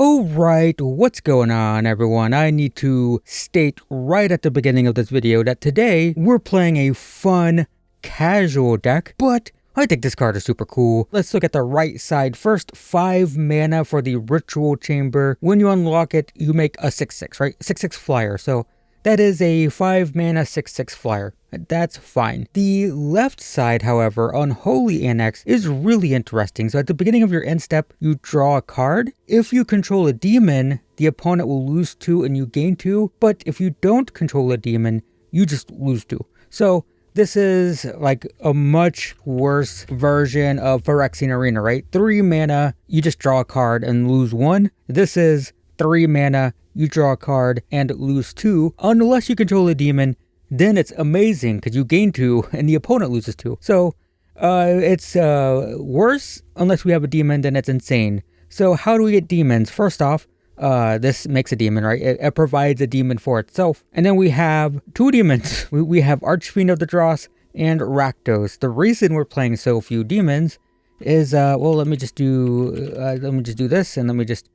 Alright, what's going on everyone? I need to state right at the beginning of this video that today we're playing a fun, casual deck, but I think this card is super cool. Let's look at the right side first. 5 mana for the Ritual Chamber. When you unlock it, you make a 6/6, right? 6/6 flyer. So that is a 5 mana 6/6 flyer. That's fine. The left side, however, Unholy Annex, is really interesting. So at the beginning of your end step, you draw a card. If you control a demon, the opponent will lose 2 and you gain 2. But if you don't control a demon, you just lose 2. So this is like a much worse version of Phyrexian Arena, right? 3 mana, you just draw a card and lose 1. This is 3 mana, you draw a card and lose 2. Unless you control a demon, then it's amazing because you gain 2 and the opponent loses 2. So it's worse unless we have a demon, then it's insane. So how do we get demons? First off, this makes a demon, right? It provides a demon for itself. And then we have 2 demons. We have Archfiend of the Dross and Rakdos. The reason we're playing so few demons is, well, let me just do this, and let me just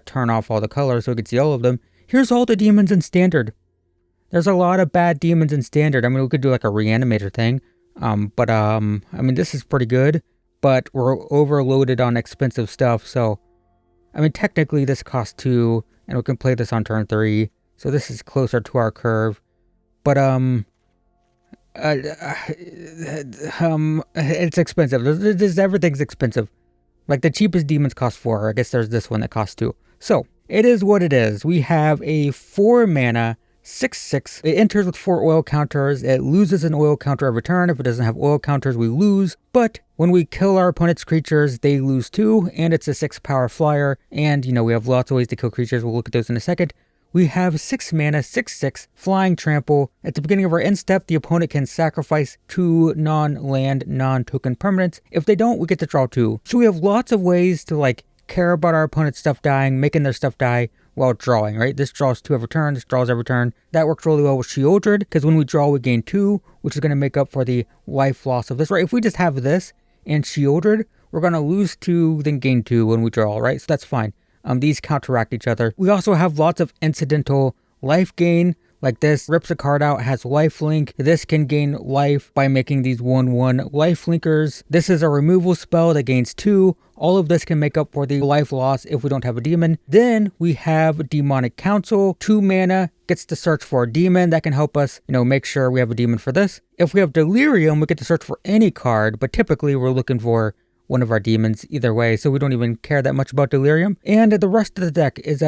turn off all the colors so we can see all of them. Here's all the demons in standard. There's a lot of bad demons in standard. I mean, we could do like a reanimator thing. I mean, this is pretty good, but we're overloaded on expensive stuff. So, I mean, technically this costs 2 and we can play this on turn 3. So this is closer to our curve, but, it's expensive. Everything's expensive. Like the cheapest demons cost 4. I guess there's this one that costs 2. So it is what it is. We have a 4 mana 6/6. It enters with 4 oil counters. It loses an oil counter every turn. If it doesn't have oil counters, we lose. But when we kill our opponent's creatures, they lose 2, and it's a 6 power flyer. And, you know, we have lots of ways to kill creatures. We'll look at those in a second. We have 6 mana, 6/6, Flying Trample. At the beginning of our end step, the opponent can sacrifice 2 non-land, non-token permanents. If they don't, we get to draw 2. So we have lots of ways to, like, care about our opponent's stuff dying, making their stuff die while drawing, right? This draws 2 every turn, this draws every turn. That works really well with Sheoldred, because when we draw, we gain 2, which is going to make up for the life loss of this, right? If we just have this and Sheoldred, we're going to lose 2, then gain 2 when we draw, right? So that's fine. These counteract each other. We also have lots of incidental life gain, like this rips a card out, has life link. This can gain life by making these 1/1 life linkers. This is a removal spell that gains 2. All of this can make up for the life loss if we don't have a demon. Then we have Demonic Council. 2 mana, gets to search for a demon. That can help us, you know, make sure we have a demon for this. If we have Delirium, we get to search for any card, but typically we're looking for one of our demons either way, so we don't even care that much about Delirium. And the rest of the deck is,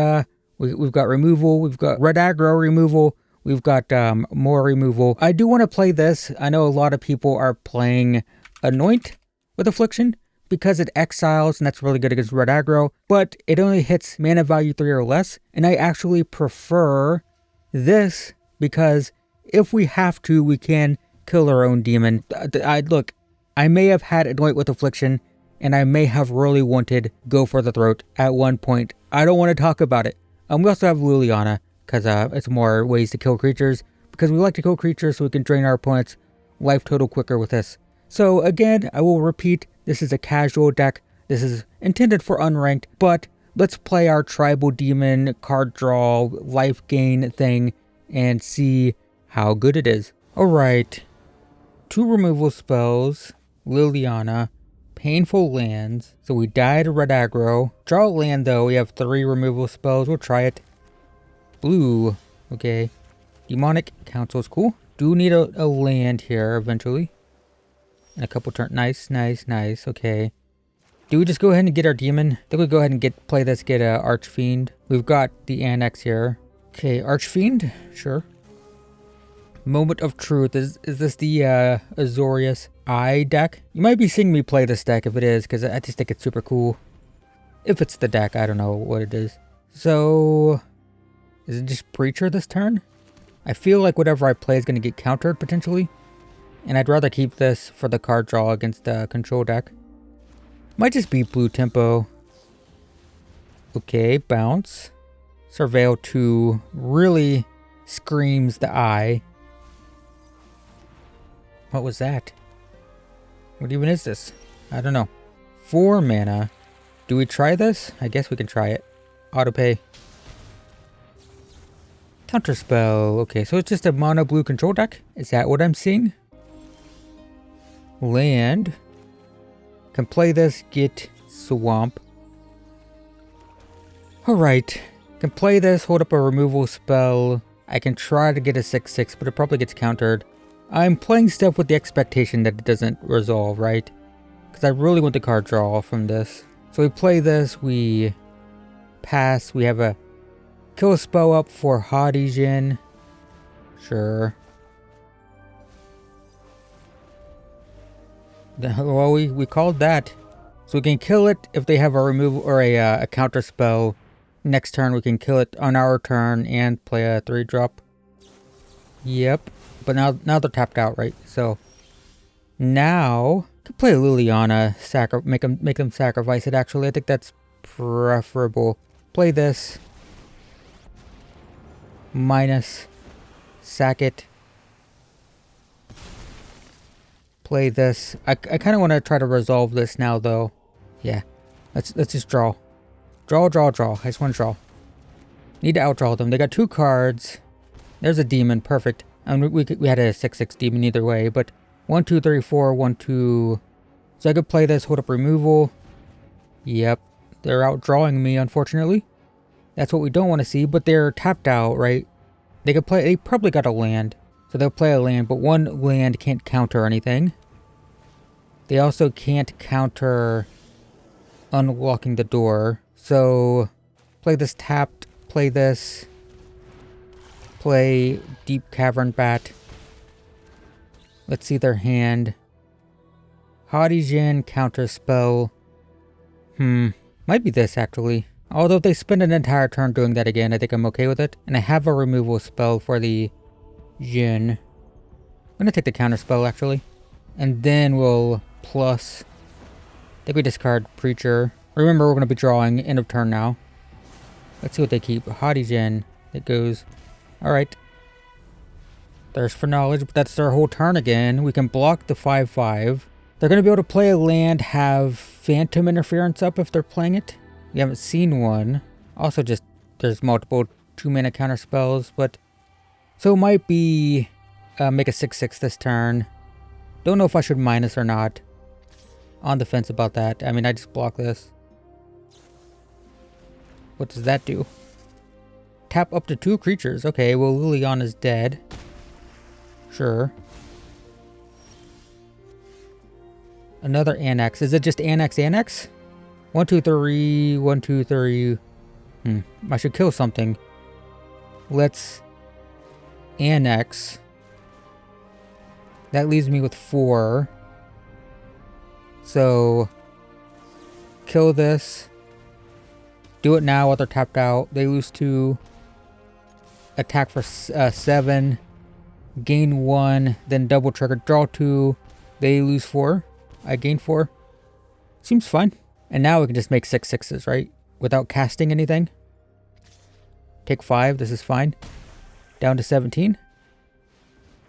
we've got removal, we've got Red Aggro removal, we've got more removal. I do want to play this. I know a lot of people are playing Anoint with Affliction because it exiles, and that's really good against Red Aggro, but it only hits mana value 3 or less, and I actually prefer this because if we have to, we can kill our own demon. Look, I may have had Anoint with Affliction, and I may have really wanted Go for the Throat at one point. I don't want to talk about it. We also have Liliana, because it's more ways to kill creatures, because we like to kill creatures so we can drain our opponent's life total quicker with this. So again, I will repeat, this is a casual deck. This is intended for unranked, but let's play our tribal demon card draw life gain thing and see how good it is. Alright, 2 removal spells, Liliana, Painful Lands. So we died to Red Aggro. Draw a land though, we have 3 removal spells. We'll try it. Blue, okay. Demonic Council is cool. Do need a land here eventually. And a couple turns. Nice, okay. Do we just go ahead and get our demon? I think we go ahead and play this, get Archfiend. We've got the Annex here. Okay, Archfiend, sure. Moment of Truth. Is this the Azorius Eye deck? You might be seeing me play this deck if it is, because I just think it's super cool. If it's the deck, I don't know what it is. So, is it just Preacher this turn? I feel like whatever I play is going to get countered potentially. And I'd rather keep this for the card draw against the control deck. Might just be Blue Tempo. Okay, bounce. Surveil 2 really screams the eye. What was that? What even is this? I don't know. 4 mana. Do we try this? I guess we can try it. Autopay. Counterspell. Okay, so it's just a mono blue control deck? Is that what I'm seeing? Land. Can play this, get swamp. Alright. Can play this, hold up a removal spell. I can try to get a 6/6, but it probably gets countered. I'm playing stuff with the expectation that it doesn't resolve, right? Because I really want the card draw from this. So we play this, we pass, we have a kill spell up for Hadijin. Sure. Well, we called that. So we can kill it if they have a removal or a counter spell. Next turn we can kill it on our turn and play a 3-drop. Yep. But now they're tapped out, right? So now could play Liliana, make them sacrifice it. Actually, I think that's preferable. Play this. Minus. Sack it. Play this. I kind of want to try to resolve this now, though. Yeah. Let's just draw. Draw. I just want to draw. Need to outdraw them. They got 2 cards. There's a demon. Perfect. And we had a 6/6 demon either way, but 1, 2, 3, 4, 1, 2. So I could play this, hold up removal. Yep. They're outdrawing me, unfortunately. That's what we don't want to see, but they're tapped out, right? They probably got a land. So they'll play a land, but 1 land can't counter anything. They also can't counter unlocking the door. So play this tapped, play this. Play Deep Cavern Bat. Let's see their hand. Hadijin counter spell. Might be this actually. Although if they spend an entire turn doing that again, I think I'm okay with it. And I have a removal spell for the Jin. I'm gonna take the counter spell actually. And then we'll plus. I think we discard Preacher. Remember, we're gonna be drawing end of turn now. Let's see what they keep. Hadijin. It goes. Alright. Thirst for knowledge, but that's their whole turn again. We can block the 5/5. They're going to be able to play a land, have Phantom Interference up if they're playing it. We haven't seen one. Also just, there's multiple 2-mana counter spells, but... So it might be... make a 6/6 this turn. Don't know if I should minus or not. On the fence about that. I mean, I just block this. What does that do? Tap up to 2 creatures. Okay, well, Liliana's dead. Sure. Another Annex. Is it just Annex? 1, 2, 3. 1, 2, 3. I should kill something. Let's Annex. That leaves me with 4. So, kill this. Do it now while they're tapped out. They lose 2. Attack for 7. Gain 1. Then double trigger. Draw 2. They lose 4. I gain 4. Seems fine. And now we can just make 6/6s, right? Without casting anything. Take 5. This is fine. Down to 17.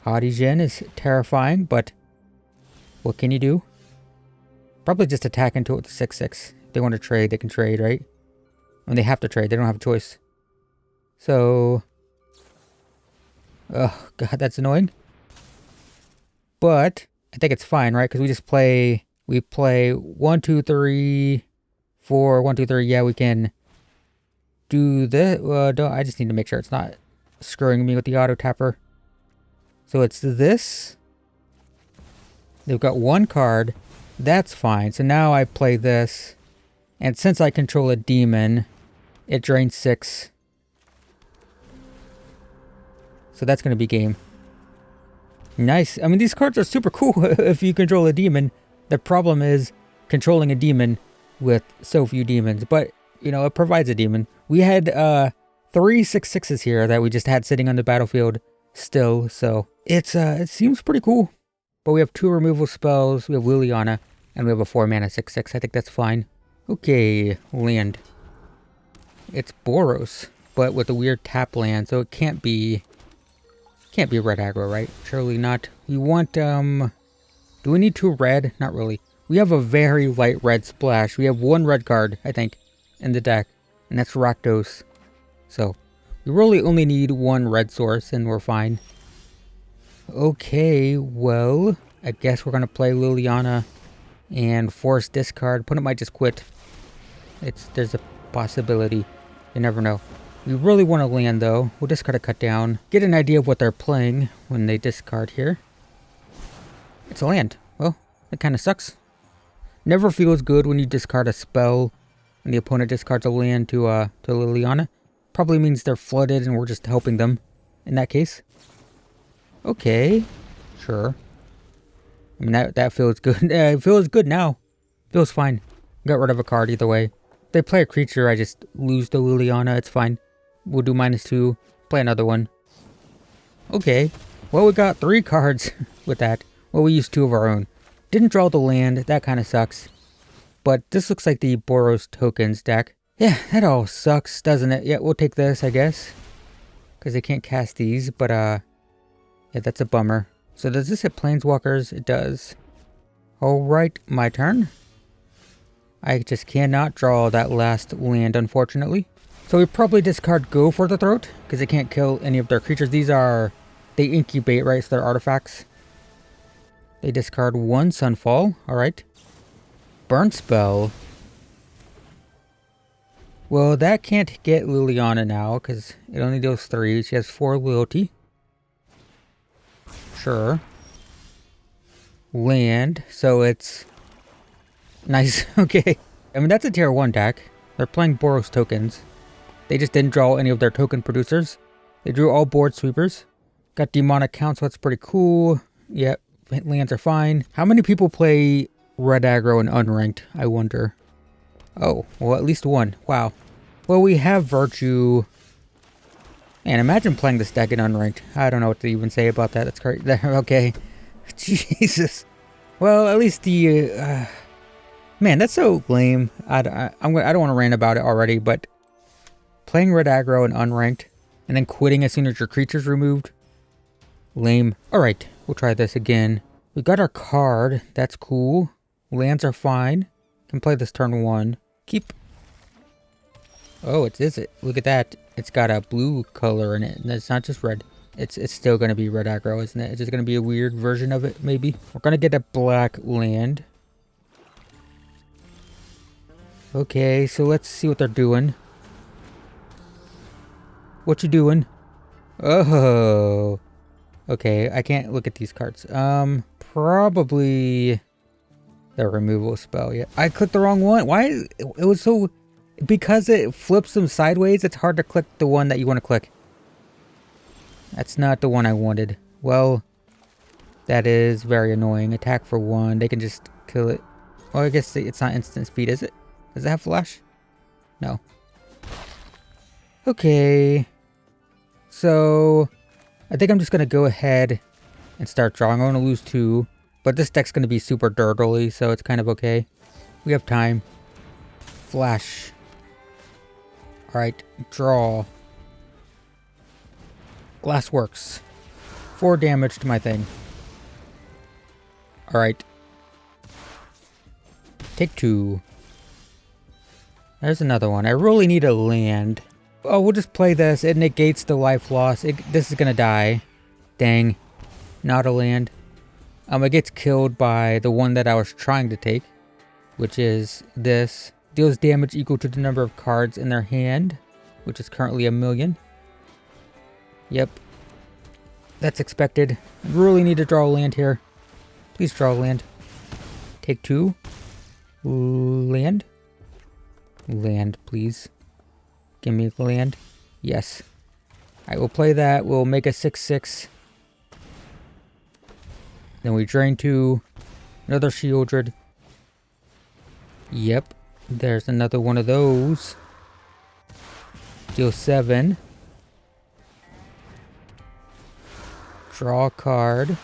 Hadijin is terrifying, but what can you do? Probably just attack into it with 6/6. If they want to trade, they can trade, right? I mean, they have to trade. They don't have a choice. So... Oh, God, that's annoying. But I think it's fine, right? Because we just play... We play 1, 2, 3, 4, 1, 2, 3. Yeah, we can do this. I just need to make sure it's not screwing me with the auto tapper. So it's this. They've got 1 card. That's fine. So now I play this. And since I control a demon, it drains 6. So that's going to be game. Nice. I mean, these cards are super cool if you control a demon. The problem is controlling a demon with so few demons. But, you know, it provides a demon. We had 3 6/6s here that we just had sitting on the battlefield still. So it seems pretty cool. But we have 2 removal spells. We have Liliana. And we have a 4-mana 6/6. I think that's fine. Okay, land. It's Boros, but with a weird tap land, so it can't be red aggro, right? Surely not. We want, do we need 2 red? Not really. We have a very light red splash. We have 1 red card, I think, in the deck. and that's Rakdos. So we really only need one red source and we're fine. Okay, well, I guess we're gonna play Liliana and force discard. Opponent might just quit. There's a possibility. You never know. We really want to land though. We'll discard a cut down. Get an idea of what they're playing when they discard here. It's a land. Well, it kind of sucks. Never feels good when you discard a spell and the opponent discards a land to Liliana. Probably means they're flooded and we're just helping them in that case. Okay, sure. I mean, that feels good. It feels good now. Feels fine. Got rid of a card either way. If they play a creature, I just lose to Liliana. It's fine. We'll do -2. Play another one. Okay. Well, we got 3 cards with that. Well, we used 2 of our own. Didn't draw the land. That kind of sucks. But this looks like the Boros tokens deck. Yeah, that all sucks, doesn't it? Yeah, we'll take this, I guess. Because they can't cast these, but yeah, that's a bummer. So does this hit Planeswalkers? It does. Alright, my turn. I just cannot draw that last land, unfortunately. So we probably discard Go for the Throat, because they can't kill any of their creatures. These are... they incubate, right? So they're artifacts. They discard 1 Sunfall. Alright. Burn Spell. Well, that can't get Liliana now, because it only deals 3. She has 4 loyalty. Sure. Land, so it's... nice, okay. I mean, that's a tier 1 deck. They're playing Boros tokens. They just didn't draw any of their token producers. They drew all board sweepers. Got demonic count, so that's pretty cool. Yep, lands are fine. How many people play Red Aggro and unranked, I wonder? Oh, well, at least 1. Wow. Well, we have Virtue. And imagine playing this deck in unranked. I don't know what to even say about that. That's crazy. Okay. Jesus. Well, at least the... man, that's so lame. I don't want to rant about it already, but... playing Red Aggro and unranked, and then quitting as soon as your creature's removed. Lame. Alright, we'll try this again. We got our card. That's cool. Lands are fine. Can play this turn 1. Keep... oh, it's Izzet. Look at that. It's got a blue color in it, and it's not just red. It's still going to be Red Aggro, isn't it? It's just going to be a weird version of it, maybe. We're going to get a black land. Okay, so let's see what they're doing. What you doing? Oh. Okay, I can't look at these cards. Probably the removal spell. Yeah, I clicked the wrong one. Why? It was so... because it flips them sideways, it's hard to click the one that you want to click. That's not the one I wanted. Well, that is very annoying. Attack for 1. They can just kill it. Well, I guess it's not instant speed, is it? Does it have flash? No. Okay. So, I think I'm just going to go ahead and start drawing. I'm going to lose 2. But this deck's going to be super dirtly, so it's kind of okay. We have time. Flash. Alright, draw. Glassworks. 4 damage to my thing. Alright. Take 2. There's another one. I really need a land. Oh, we'll just play this. It negates the life loss. This is gonna die. Dang. Not a land. It gets killed by the one that I was trying to take, which is this. Deals damage equal to the number of cards in their hand, which is currently 1,000,000. Yep. That's expected. Really need to draw a land here. Please draw a land. Take 2. Land. Land, please. Give me the land. Yes. I will play that. We'll make a 6/6. Then we drain 2. Another Shieldred. Yep. There's another one of those. Deal 7. Draw a card.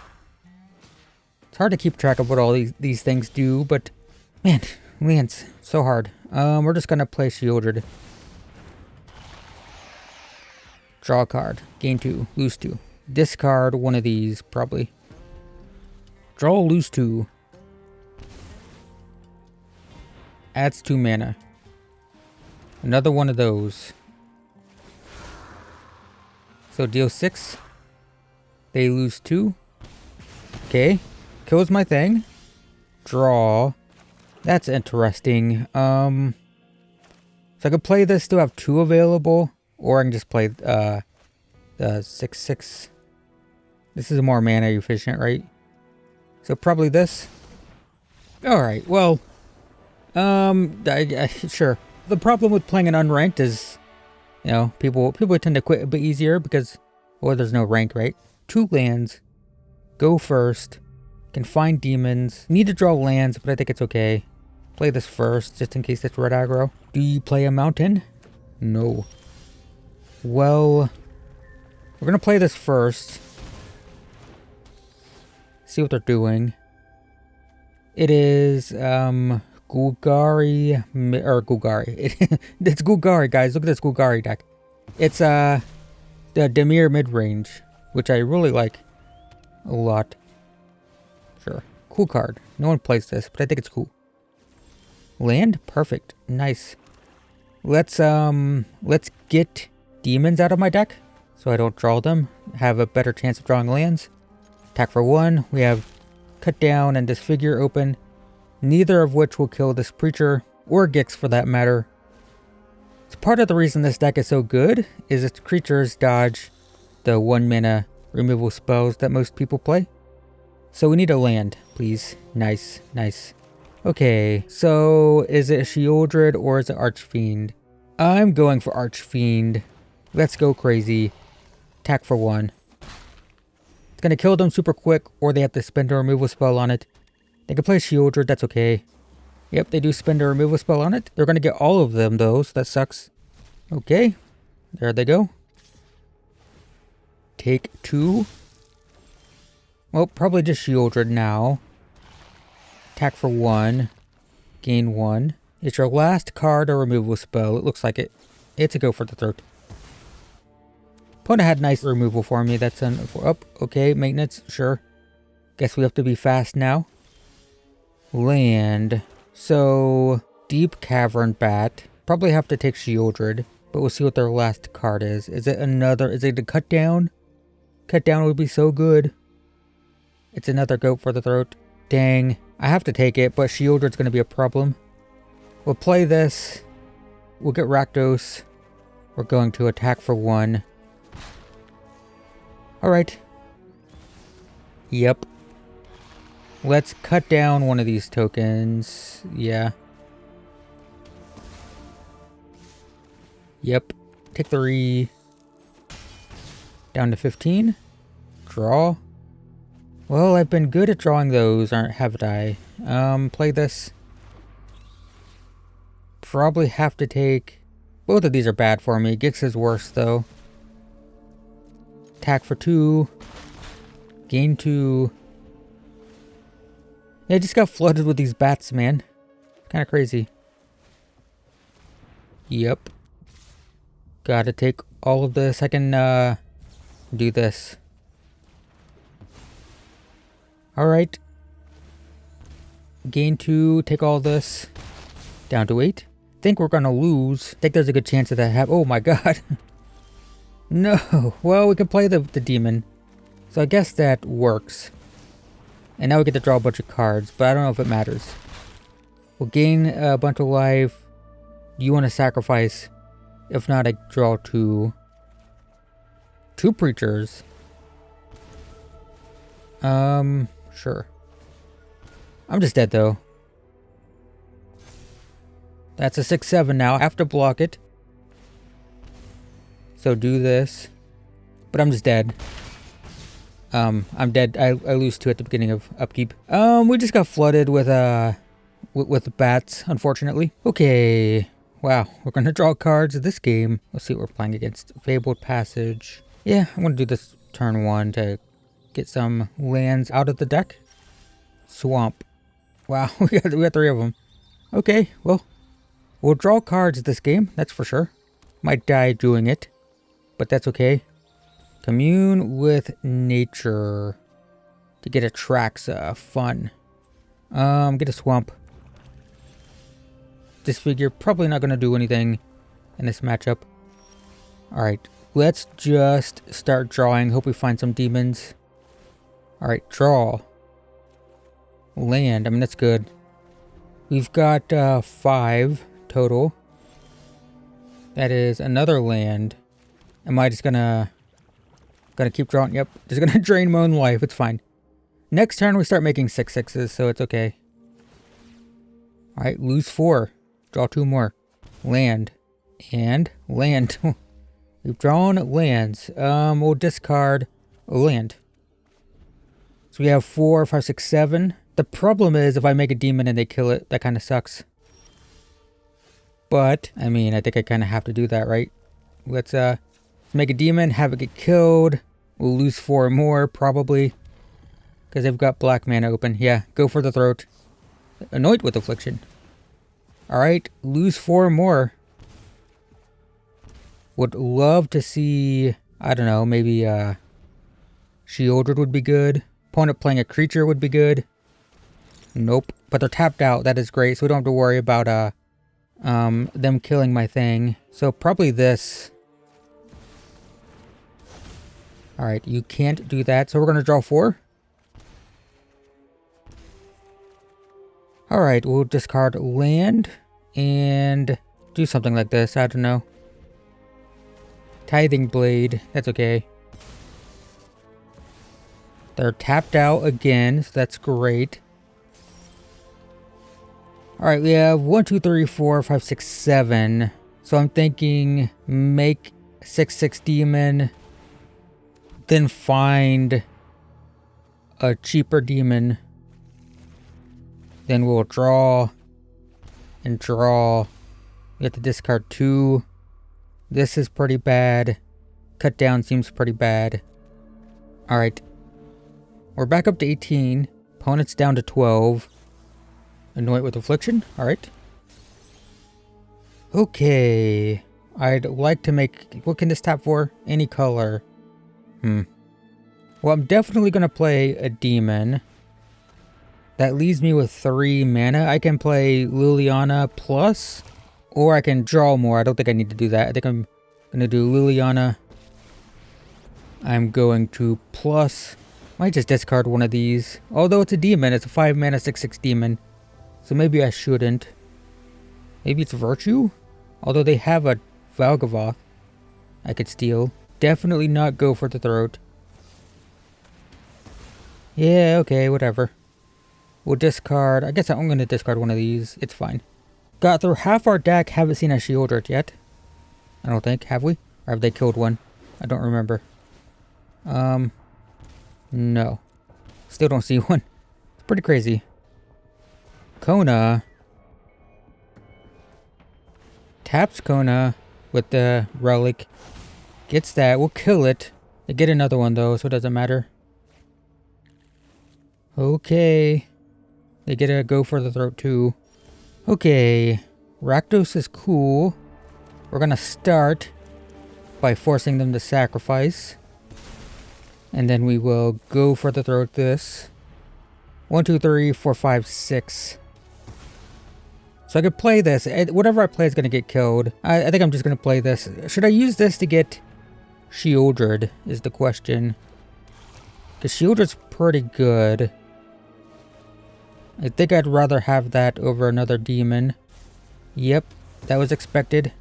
It's hard to keep track of what all these things do, but man, lands so hard. We're just gonna play Shieldred. Draw a card. Gain 2. Lose 2. Discard one of these, probably. Draw, lose 2. Adds 2 mana. Another one of those. So deal 6. They lose 2. Okay. Kills my thing. Draw. That's interesting. So I could play this to have 2 available. Or I can just play the 6/6. This is more mana efficient, right? So probably this. Alright, well. Sure. The problem with playing an unranked is, you know, people tend to quit a bit easier because, well, there's no rank, right? 2 lands. Go first. Can find demons. Need to draw lands, but I think it's okay. Play this first, just in case it's red aggro. Do you play a mountain? No. Well, we're gonna play this first. See what they're doing. It is, Gulgari, or Gulgari. It's Gulgari, guys. Look at this Gulgari deck. It's, the Dimir Midrange, which I really like a lot. Sure. Cool card. No one plays this, but I think it's cool. Land? Perfect. Nice. Let's get demons out of my deck so I don't draw them. Have a better chance of drawing lands. Attack for 1. We have cut down and disfigure open. Neither of which will kill this preacher or Gix for that matter. It's part of the reason this deck is so good is its creatures dodge the 1 mana removal spells that most people play. So we need a land, please. Nice, nice. Okay, so is it Shieldred or is it Archfiend? I'm going for Archfiend. Let's go crazy. Attack for 1. It's gonna kill them super quick, or they have to spend a removal spell on it. They can play Shieldred, that's okay. Yep, they do spend a removal spell on it. They're gonna get all of them though, so that sucks. Okay, there they go. Take 2. Well, probably just Shieldred now. Attack for 1. Gain 1. It's your last card or removal spell. It looks like it. It's a go for the throat. Opponent had nice removal for me. That's an up. Okay, maintenance. Sure. Guess we have to be fast now. Land. So, Deep Cavern Bat. Probably have to take Shieldred. But we'll see what their last card is. Is it another? Is it a cut down? Cut down would be so good. It's another goat for the throat. Dang. I have to take it, but Shieldred's going to be a problem. We'll play this. We'll get Rakdos. We're going to attack for 1. Alright. Yep. Let's cut down one of these tokens. Yeah. Yep. Take 3. Down to 15. Draw. Well, I've been good at drawing those, haven't I? Play this. Probably have to take... Both of these are bad for me. Gix is worse, though. Attack for 2. Gain 2. Yeah, I just got flooded with these bats, man. Kind of crazy. Yep. Gotta take all of this. I can, do this. Alright. Gain 2, take all this. Down to 8. Think we're gonna lose. Think there's a good chance of that oh my god. No. Well, we can play the demon. So I guess that works. And now we get to draw a bunch of cards, but I don't know if it matters. We'll gain a bunch of life. Do you want to sacrifice? If not, I draw 2. 2 preachers. Sure. I'm just dead, though. That's a 6/7 now. I have to block it. So do this. But I'm just dead. I'm dead. I lose 2 at the beginning of upkeep. We just got flooded with bats, unfortunately. Okay. Wow. We're gonna draw cards this game. Let's see what we're playing against. Fabled Passage. Yeah, I'm gonna do this turn 1 to get some lands out of the deck. Swamp. Wow, we got 3 of them. Okay, well, we'll draw cards this game, that's for sure. Might die doing it, but that's okay. Commune with nature to get Atraxa. Fun. Get a swamp. Disfigure, probably not gonna do anything. in this matchup. Alright, let's just start drawing. Hope we find some demons. Alright, draw. Land. I mean, that's good. We've got 5 total. That is another land. Am I just gonna keep drawing? Yep, just gonna drain my own life. It's fine. Next turn we start making 6/6s, so it's okay. Alright, lose 4. Draw 2 more. Land. And land. We've drawn lands. We'll discard a land. So we have 4, 5, 6, 7. The problem is if I make a demon and they kill it, that kind of sucks. But, I mean, I think I kind of have to do that, right? Let's make a demon, have it get killed. We'll lose 4 more, probably. Because they've got black mana open. Yeah, go for the throat. Annoyed with affliction. Alright, lose 4 more. Would love to see, I don't know, maybe Shieldred would be good. Opponent playing a creature would be good. Nope. But they're tapped out. That is great. So we don't have to worry about them killing my thing. So probably this. Alright, you can't do that. So we're going to draw 4. Alright, we'll discard land and do something like this. I don't know. Tithing Blade. That's okay. They're tapped out again, so that's great. Alright, we have 1, 2, 3, 4, 5, 6, 7. So I'm thinking make 6/6 demon, then find a cheaper demon. Then we'll draw and draw. We have to discard 2. This is pretty bad. Cut down seems pretty bad. Alright. We're back up to 18. Opponent's down to 12. Annoy it with affliction. Alright. Okay. I'd like to make... What can this tap for? Any color. Well, I'm definitely going to play a demon. That leaves me with 3 mana. I can play Liliana plus, or I can draw more. I don't think I need to do that. I think I'm going to do Liliana. I'm going to plus. Might just discard one of these. Although it's a demon. It's a 5 mana 6/6 demon. So maybe I shouldn't. Maybe it's Virtue? Although they have a Valgavoth I could steal. Definitely not go for the throat. Yeah, okay, whatever. We'll discard. I guess I'm going to discard one of these. It's fine. Got through half our deck. Haven't seen a Shieldred yet. I don't think. Have we? Or have they killed one? I don't remember. No. Still don't see one. It's pretty crazy. Kona. Taps Kona with the relic. Gets that. We'll kill it. They get another one though, so it doesn't matter. Okay. They get a go for the throat too. Okay. Rakdos is cool. We're gonna start by forcing them to sacrifice. And then we will go for the throat this. 1, 2, 3, 4, 5, 6. So I could play this. Whatever I play is gonna get killed. I think I'm just gonna play this. Should I use this to get Shieldred is the question. Because Shieldred's pretty good. I think I'd rather have that over another demon. Yep, that was expected.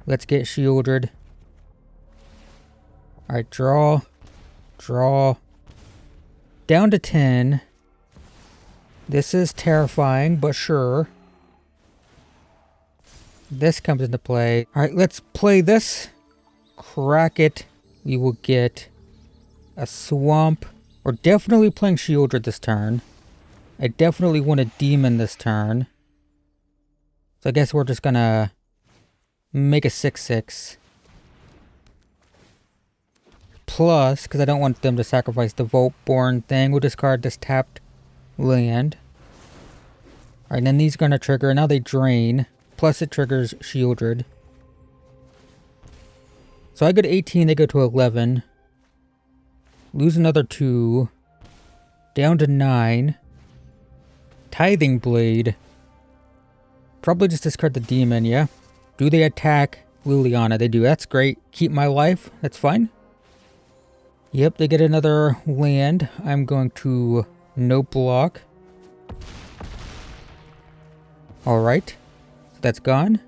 Let's get Shieldred. Alright, draw. Draw. Down to 10. This is terrifying, but sure. This comes into play. Alright, let's play this. Crack it. We will get a swamp. We're definitely playing Shieldred this turn. I definitely want a demon this turn. So I guess we're just gonna make a 6/6. Plus, because I don't want them to sacrifice the Voltborn thing, we'll discard this tapped land. Alright, then these are gonna trigger. Now they drain. Plus it triggers Shieldred. So I go to 18, they go to 11. Lose another 2. Down to 9. Tithing Blade. Probably just discard the demon, yeah? Do they attack Liliana? They do. That's great. Keep my life. That's fine. Yep, they get another land. I'm going to no block. Alright. So that's gone.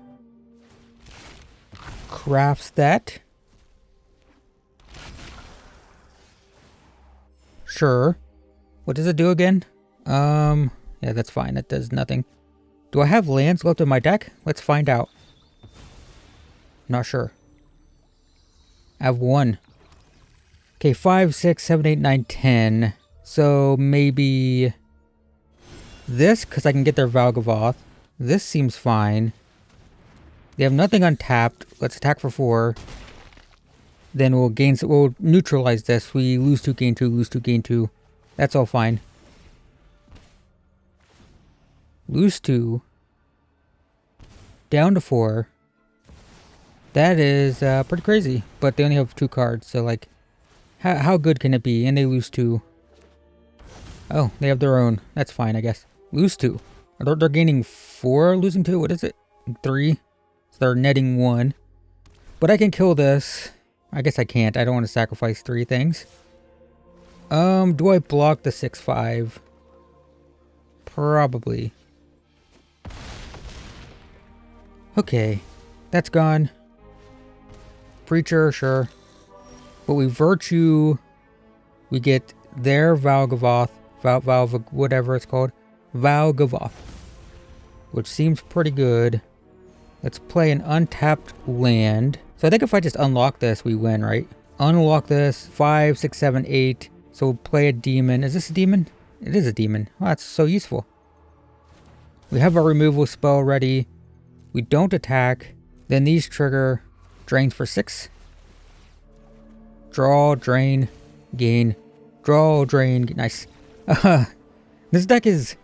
Crafts that. Sure. What does it do again? Yeah, that's fine. That does nothing. Do I have lands left in my deck? Let's find out. Not sure. I have 1. Okay, 5, 6, 7, 8, 9, 10. So maybe this, because I can get their Valgavoth. This seems fine. They have nothing untapped. Let's attack for 4. Then we'll neutralize this. We lose 2, gain 2, lose 2, gain 2. That's all fine. Lose 2. Down to 4. That is pretty crazy. But they only have 2 cards, so like, how good can it be? And they lose 2. Oh, they have their own. That's fine, I guess. Lose 2. They're gaining 4, losing 2. What is it? 3. So they're netting 1. But I can kill this. I guess I can't. I don't want to sacrifice 3 things. Do I block the 6/5? Probably. Okay, that's gone. Preacher, sure. But we virtue. We get their Valgavoth, whatever it's called, Valgavoth, which seems pretty good. Let's play an untapped land. So I think if I just unlock this, we win, right? Unlock this, 5, 6, 7, 8. So we'll play a demon. Is this a demon? It is a demon. Oh, that's so useful. We have our removal spell ready. We don't attack. Then these trigger. Drains for 6. Draw, drain, gain. Draw, drain, gain. Nice. This deck is...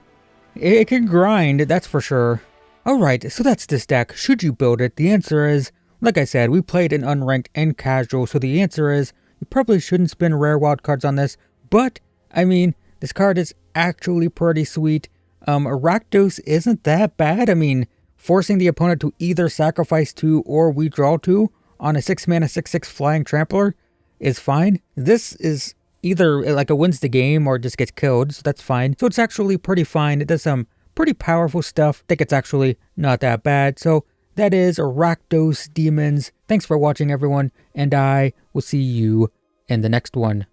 It can grind, that's for sure. Alright, so that's this deck. Should you build it? The answer is... Like I said, we played in unranked and casual, so the answer is... You probably shouldn't spend rare wild cards on this. But, I mean, this card is actually pretty sweet. Rakdos isn't that bad. I mean... Forcing the opponent to either sacrifice 2 or we draw 2 on a 6-mana 6/6 flying trampler is fine. This is either like a wins the game or just gets killed, so that's fine. So it's actually pretty fine. It does some pretty powerful stuff. I think it's actually not that bad. So that is Rakdos Demons. Thanks for watching, everyone, and I will see you in the next one.